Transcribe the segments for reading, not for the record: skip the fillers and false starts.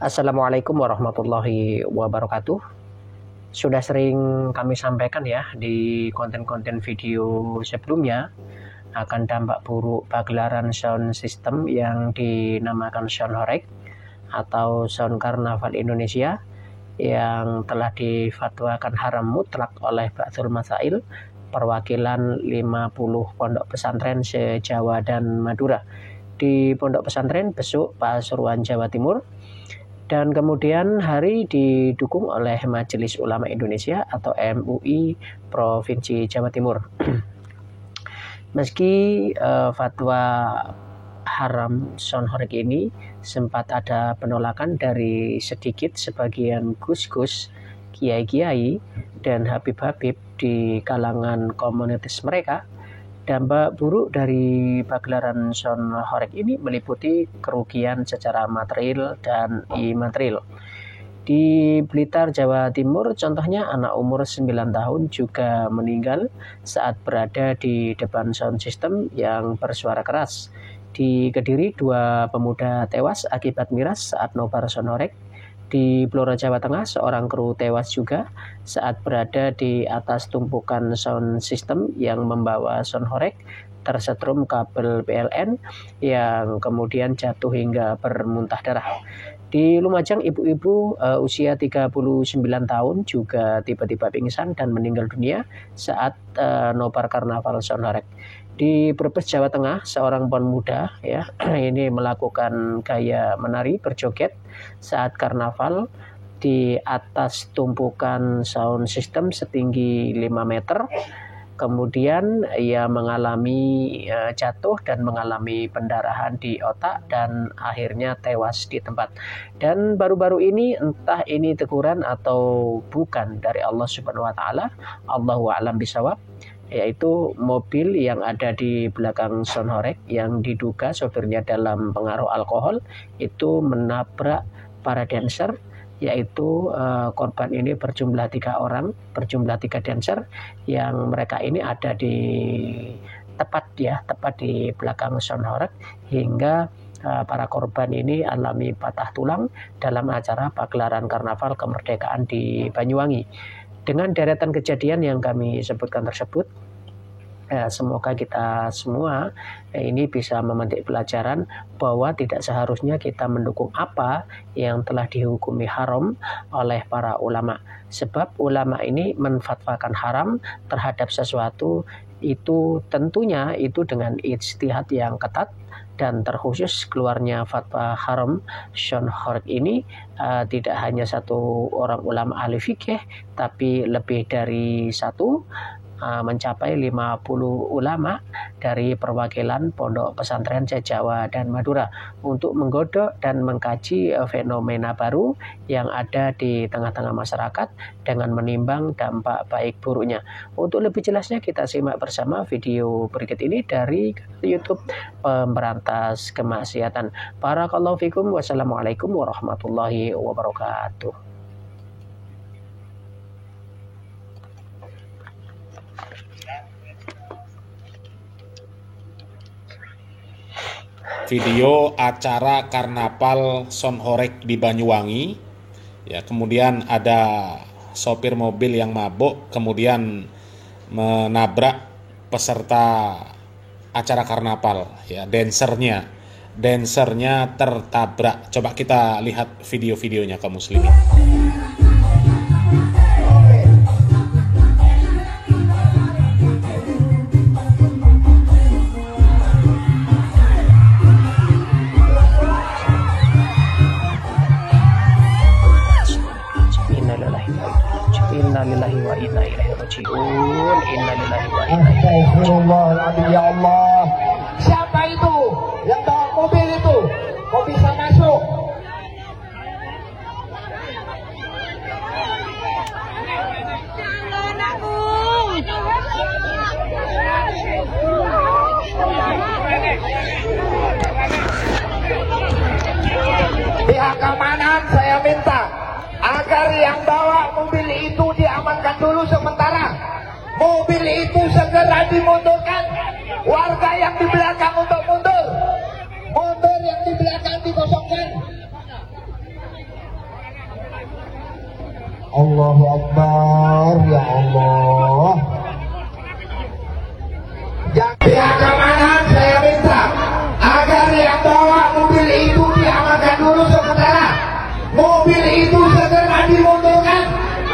Assalamualaikum warahmatullahi wabarakatuh. Sudah sering kami sampaikan ya di konten-konten video sebelumnya akan dampak buruk pagelaran sound system yang dinamakan sound horeg atau sound karnaval Indonesia yang telah difatwakan haram mutlak oleh Ba'dul Masail, perwakilan 50 pondok pesantren se-Jawa dan Madura di Pondok Pesantren Besuk, Pasuruan, Jawa Timur. Dan kemudian hari didukung oleh Majelis Ulama Indonesia atau MUI Provinsi Jawa Timur. Meski fatwa haram sound horeg ini sempat ada penolakan dari sedikit sebagian gus-gus, kiai-kiai, dan habib-habib di kalangan komunitas mereka, dampak buruk dari pagelaran sound horeg ini meliputi kerugian secara material dan imaterial. Di Blitar, Jawa Timur, contohnya anak umur 9 tahun juga meninggal saat berada di depan sound system yang bersuara keras. Di Kediri, 2 pemuda tewas akibat miras saat nobar sound horeg. Di Blora, Jawa Tengah, seorang kru tewas juga saat berada di atas tumpukan sound system yang membawa sound horeg tersetrum kabel PLN yang kemudian jatuh hingga bermuntah darah. Di Lumajang, ibu-ibu usia 39 tahun juga tiba-tiba pingsan dan meninggal dunia saat nobar karnaval sound horeg. Di Brebes, Jawa Tengah, seorang pemuda ya ini melakukan gaya menari berjoget saat karnaval di atas tumpukan sound system setinggi 5 meter. Kemudian ia mengalami jatuh dan mengalami pendarahan di otak dan akhirnya tewas di tempat. Dan baru-baru ini entah ini teguran atau bukan dari Allah Subhanahu wa taala, Allahu a'lam bishawab, yaitu mobil yang ada di belakang sound horeg yang diduga sopirnya dalam pengaruh alkohol itu menabrak para dancer, yaitu korban ini berjumlah 3 dancer yang mereka ini ada di tepat di belakang sound horeg hingga para korban ini alami patah tulang dalam acara pagelaran karnaval kemerdekaan di Banyuwangi. Dengan deretan kejadian yang kami sebutkan tersebut, semoga kita semua ini bisa memetik pelajaran bahwa tidak seharusnya kita mendukung apa yang telah dihukumi haram oleh para ulama. Sebab ulama ini menfatwakan haram terhadap sesuatu itu tentunya itu dengan ijtihad yang ketat, dan terkhusus keluarnya fatwa haram sound horeg ini tidak hanya satu orang ulama ahli fikih, tapi lebih dari satu, mencapai 50 ulama dari perwakilan pondok pesantren se-Jawa dan Madura untuk menggodok dan mengkaji fenomena baru yang ada di tengah-tengah masyarakat dengan menimbang dampak baik buruknya. Untuk lebih jelasnya kita simak bersama video berikut ini dari YouTube Pemberantas Kemaksiatan. Barakallahu fikum. Wassalamualaikum warahmatullahi wabarakatuh. Video acara karnaval sound horeg di Banyuwangi ya, kemudian ada sopir mobil yang mabuk kemudian menabrak peserta acara karnaval ya, dancernya tertabrak. Coba kita lihat video-videonya kaum muslimin. Innalillahi wa inna ilaihi raji'un. Innalillahi wa inna ilaihi raji'un. Ya Allah, siapa itu yang bawa mobil itu? Kok bisa masuk? Pihak keamanan saya minta agar yang bawa mobil itu diamankan dulu sementara. Mobil itu segera dimundurkan. Warga yang di belakang untuk mundur. Mundur yang di belakang dikosongkan. Allahu Akbar, ya Allah. Pihak keamanan saya minta agar yang bawa mobil itu diamankan dulu sementara. Mobil itu segera dimundurkan.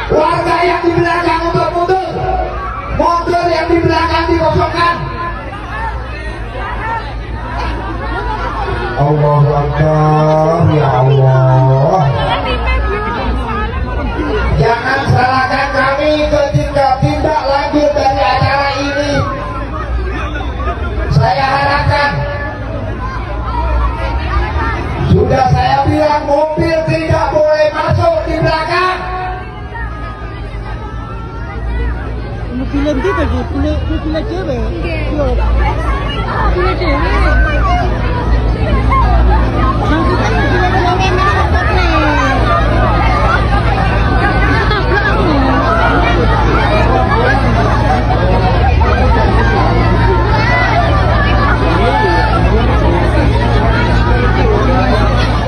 Warga yang di belakang untuk mundur. Motor yang di belakang dikosongkan. Allahu Akbar, ya Allah. Jangan salahkan kami ketika tindak lanjut dari acara ini. Saya harapkan, sudah saya bilang mobil tidak boleh masuk di belakang. Film kita je, film cewek. Film cewek.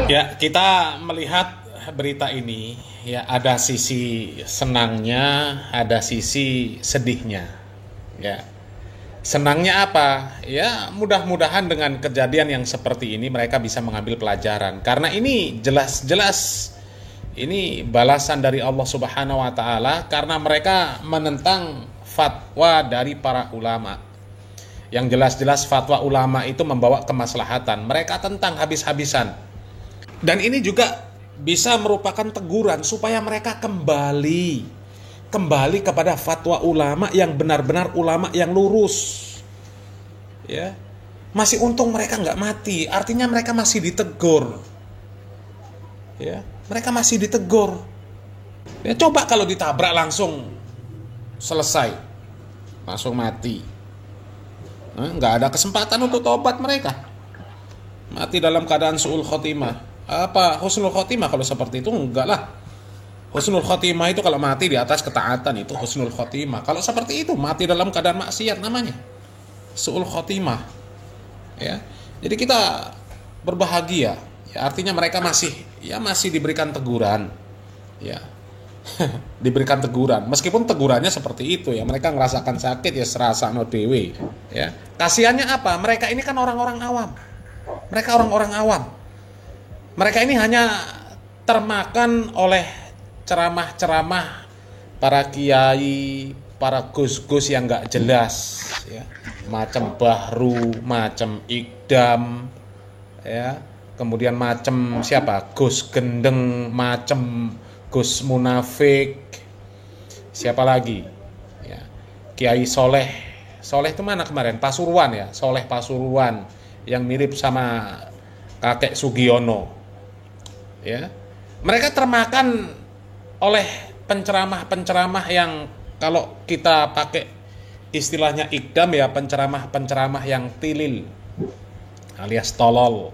Ya, kita melihat berita ini, ya ada sisi senangnya, ada sisi sedihnya. Ya. Senangnya apa? Ya, mudah-mudahan dengan kejadian yang seperti ini mereka bisa mengambil pelajaran. Karena ini jelas-jelas ini balasan dari Allah Subhanahu wa taala karena mereka menentang fatwa dari para ulama. Yang jelas-jelas fatwa ulama itu membawa kemaslahatan. Mereka tentang habis-habisan. Dan ini juga bisa merupakan teguran supaya mereka kembali kepada fatwa ulama yang benar-benar ulama yang lurus. Ya, masih untung mereka nggak mati, artinya mereka masih ditegur. Ya, mereka masih ditegur. Ya, coba kalau ditabrak langsung selesai, langsung mati. Nggak ada kesempatan untuk tobat mereka. Mati dalam keadaan su'ul khotimah. Apa husnul khotimah kalau seperti itu? Enggak lah. Husnul khotimah itu kalau mati di atas ketaatan itu husnul khotimah. Kalau seperti itu mati dalam keadaan maksiat namanya su'ul khotimah. Ya. Jadi kita berbahagia. Ya, artinya mereka masih diberikan teguran. Ya. Diberikan teguran. Meskipun tegurannya seperti itu ya, mereka ngerasakan sakit ya serasa no dewe. Ya. Kasihannya apa? Mereka ini kan orang-orang awam. Mereka orang-orang awam. Mereka ini hanya termakan oleh ceramah-ceramah para kiai, para gus-gus yang nggak jelas, ya. Macam Bahru, macam Ikdam, ya. Kemudian macam siapa? Gus Gendeng, macam Gus Munafik. Siapa lagi? Ya. Kiai Soleh. Soleh itu mana kemarin? Pasuruan ya, Soleh Pasuruan yang mirip sama kakek Sugiono. Ya, mereka termakan oleh penceramah-penceramah yang kalau kita pakai istilahnya Ikdam ya, penceramah-penceramah yang tilil alias tolol.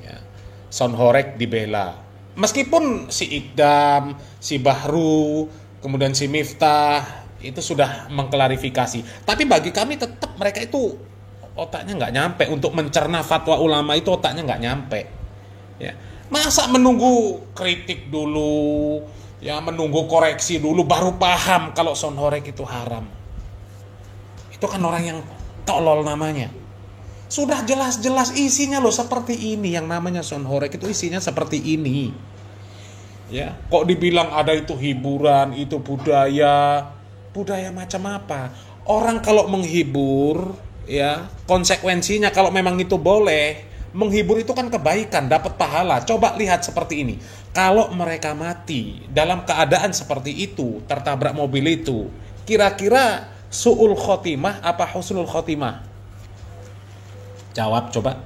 Ya, sonhorek dibela. Meskipun si Ikdam, si Bahru, kemudian si Miftah itu sudah mengklarifikasi, tapi bagi kami tetap mereka itu otaknya nggak nyampe untuk mencerna fatwa ulama itu, otaknya nggak nyampe. Ya. Masa menunggu kritik dulu, ya menunggu koreksi dulu baru paham kalau sonhorek itu haram. Itu kan orang yang tolol namanya. Sudah jelas-jelas isinya loh seperti ini, yang namanya sonhorek itu isinya seperti ini. Ya, kok dibilang ada itu hiburan, itu budaya macam apa? Orang kalau menghibur, ya konsekuensinya kalau memang itu boleh. Menghibur itu kan kebaikan, dapat pahala. Coba lihat seperti ini. Kalau mereka mati dalam keadaan seperti itu, tertabrak mobil itu, kira-kira su'ul khotimah apa husnul khotimah? Jawab coba.